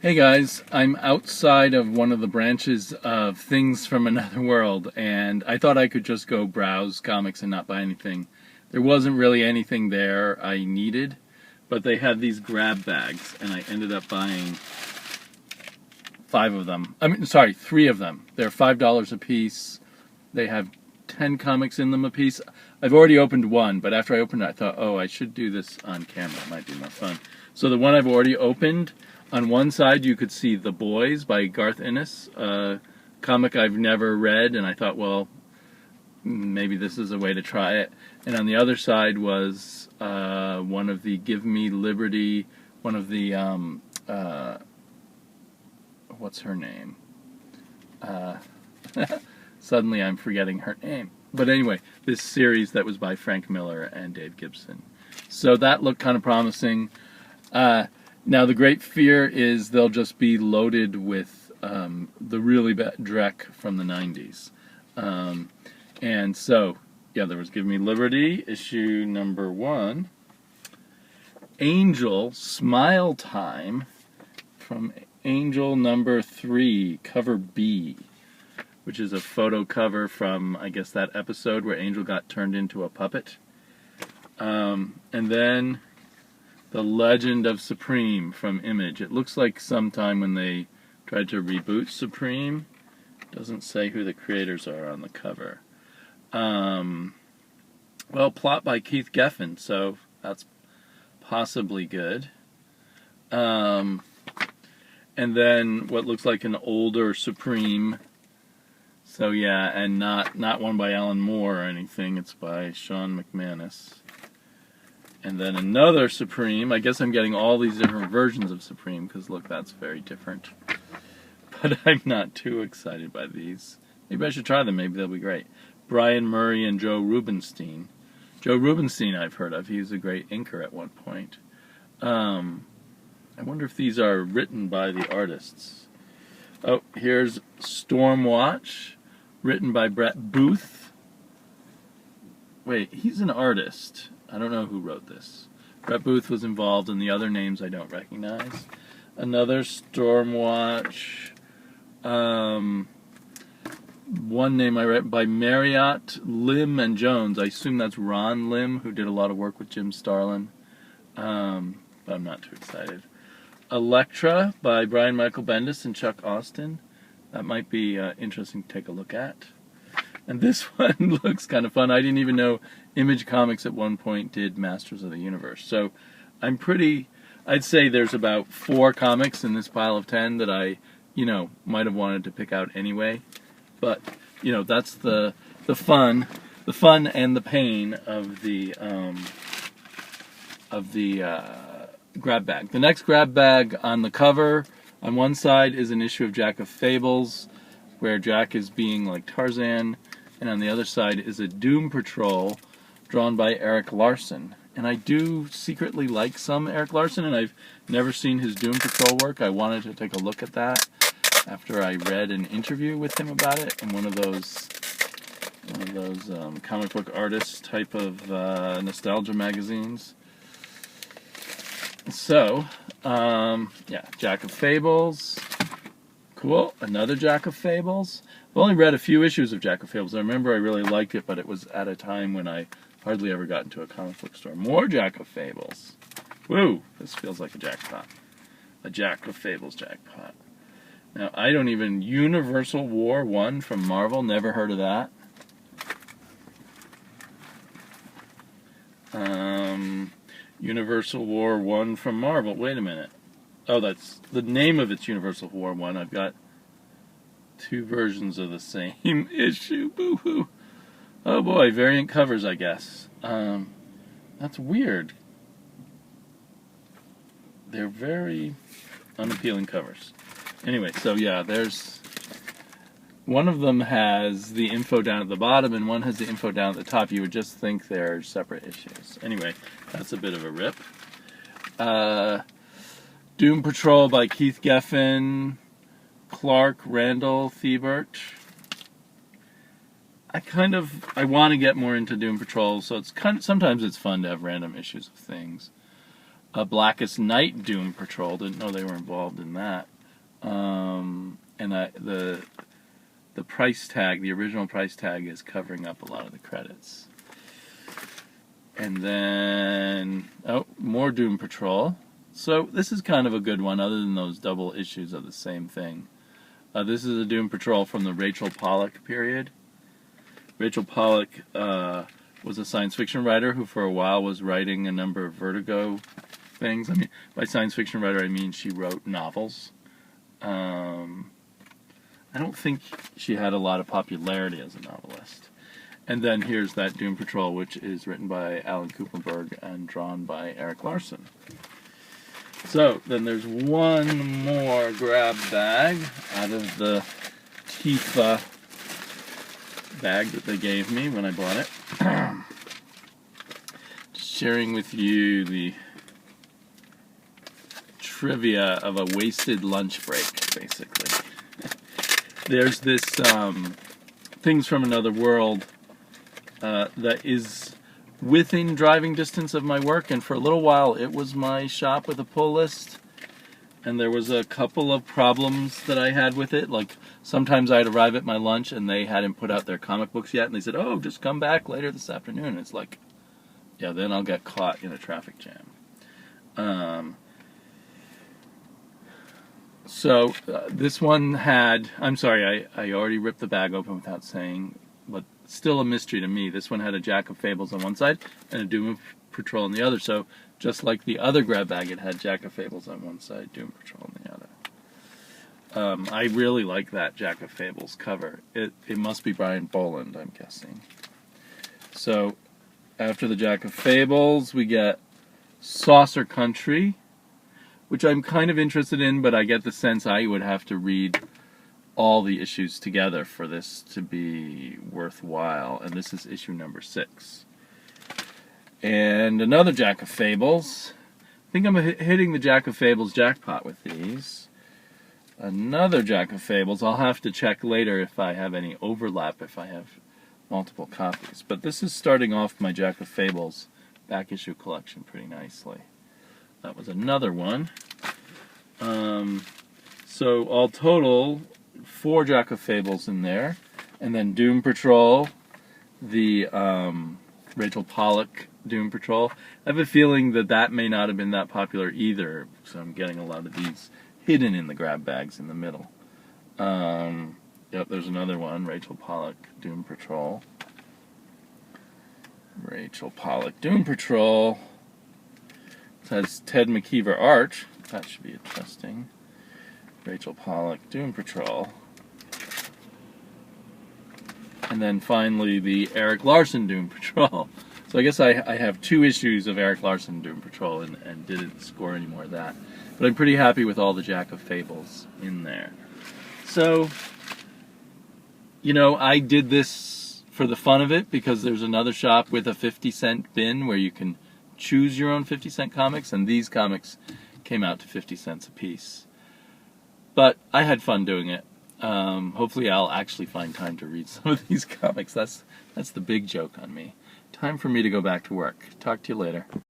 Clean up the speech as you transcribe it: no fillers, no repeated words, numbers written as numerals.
Hey guys, I'm outside of one of the branches of Things from Another World, and I thought I could just go browse comics and not buy anything. There wasn't really anything there I needed, but they had these grab bags, and I ended up buying three of them. They're $5 a piece. They have 10 comics in them a piece. I've already opened one, but after I opened it, I thought, oh, I should do this on camera. It might be more fun. So the one I've already opened, on one side you could see The Boys by Garth Ennis, a comic I've never read, and I thought, well, maybe this is a way to try it. And on the other side was one of the Give Me Liberty, one of the, what's her name? Suddenly I'm forgetting her name. But anyway, this series that was by Frank Miller and Dave Gibson. So that looked kind of promising. Now the great fear is they'll just be loaded with the really bad Drek from the 90s. And so, yeah, there was Give Me Liberty, issue number 1. Angel, Smile Time, from Angel number 3, cover B, which is a photo cover from, I guess, that episode where Angel got turned into a puppet. And then The Legend of Supreme from Image. It looks like sometime when they tried to reboot Supreme. Doesn't say who the creators are on the cover. Well, plot by Keith Geffen, so that's possibly good. And then what looks like an older Supreme. So yeah, and not one by Alan Moore or anything. It's by Sean McManus. And then another Supreme. I guess I'm getting all these different versions of Supreme because look, that's very different. But I'm not too excited by these. Maybe I should try them. Maybe they'll be great. Brian Murray and Joe Rubinstein. Joe Rubinstein I've heard of. He was a great inker at one point. I wonder if these are written by the artists. Oh, here's Stormwatch, written by Brett Booth. Wait, he's an artist. I don't know who wrote this. Brett Booth was involved, and the other names I don't recognize. Another Stormwatch. One name I read by Marriott, Lim, and Jones. I assume that's Ron Lim, who did a lot of work with Jim Starlin. But I'm not too excited. Elektra by Brian Michael Bendis and Chuck Austin. That might be interesting to take a look at. And this one looks kind of fun. I didn't even know Image Comics at one point did Masters of the Universe. So I'd say there's about 4 comics in this pile of 10 that I, might have wanted to pick out anyway. But, that's the fun and the pain of the grab bag. The next grab bag on the cover, on one side is an issue of Jack of Fables, where Jack is being like Tarzan, and on the other side is a Doom Patrol drawn by Eric Larson. And I do secretly like some Eric Larson, and I've never seen his Doom Patrol work. I wanted to take a look at that after I read an interview with him about it in one of those comic book artist type of nostalgia magazines. So, yeah, Jack of Fables. Cool, another Jack of Fables. I've only read a few issues of Jack of Fables. I remember I really liked it, but it was at a time when I hardly ever got into a comic book store. More Jack of Fables. Woo, this feels like a jackpot. A Jack of Fables jackpot. Now, Universal War 1 from Marvel, never heard of that. Universal War 1 from Marvel. Wait a minute. Oh, that's the name of it's Universal War 1. I've got 2 versions of the same issue. Boo-hoo. Oh boy, variant covers, I guess. That's weird. They're very unappealing covers. Anyway, so yeah, one of them has the info down at the bottom and one has the info down at the top. You would just think they're separate issues. Anyway, that's a bit of a rip. Doom Patrol by Keith Geffen, Clark Randall Thibert. I want to get more into Doom Patrol, so sometimes it's fun to have random issues of things. a Blackest Night Doom Patrol. Didn't know they were involved in that. And the price tag, the original price tag, is covering up a lot of the credits. And then, more Doom Patrol. So this is kind of a good one, other than those double issues of the same thing. This is a Doom Patrol from the Rachel Pollack period. Rachel Pollack was a science fiction writer who for a while was writing a number of Vertigo things. I mean, by science fiction writer I mean she wrote novels. I don't think she had a lot of popularity as a novelist. And then here's that Doom Patrol, which is written by Alan Kuperberg and drawn by Erik Larsen. So, then there's one more grab bag out of the Tifa bag that they gave me when I bought it. Just sharing with you the trivia of a wasted lunch break, basically. There's this Things from Another World that is within driving distance of my work, and for a little while it was my shop with a pull list, and there was a couple of problems that I had with it. Like, sometimes I'd arrive at my lunch and they hadn't put out their comic books yet, and they said, "Oh, just come back later this afternoon." And it's like, yeah, then I'll get caught in a traffic jam. So this one had, I'm sorry, I already ripped the bag open without saying, but still a mystery to me. This one had a Jack of Fables on one side and a Doom Patrol on the other. So just like the other grab bag, it had Jack of Fables on one side, Doom Patrol on the other. I really like that Jack of Fables cover. It must be Brian Boland, I'm guessing. So after the Jack of Fables, we get Saucer Country, which I'm kind of interested in, but I get the sense I would have to read all the issues together for this to be worthwhile. And this is issue number 6. And another Jack of Fables. I think I'm hitting the Jack of Fables jackpot with these. Another Jack of Fables. I'll have to check later if I have any overlap, if I have multiple copies. But this is starting off my Jack of Fables back issue collection pretty nicely. That was another one. So all total, 4 Jack of Fables in there. And then Doom Patrol, the Rachel Pollack Doom Patrol. I have a feeling that that may not have been that popular either, so I'm getting a lot of these hidden in the grab bags in the middle. Yep, there's another one, Rachel Pollack Doom Patrol. Rachel Pollack Doom Patrol. It has Ted McKeever art. That should be interesting. Rachel Pollack Doom Patrol. And then finally the Erik Larsen Doom Patrol. So I guess I have 2 issues of Erik Larsen Doom Patrol and didn't score any more of that. But I'm pretty happy with all the Jack of Fables in there. So, you know, I did this for the fun of it because there's another shop with a 50-cent bin where you can choose your own 50-cent comics, and these comics came out to 50 cents a piece. But I had fun doing it. Hopefully I'll actually find time to read some of these comics. That's the big joke on me. Time for me to go back to work. Talk to you later.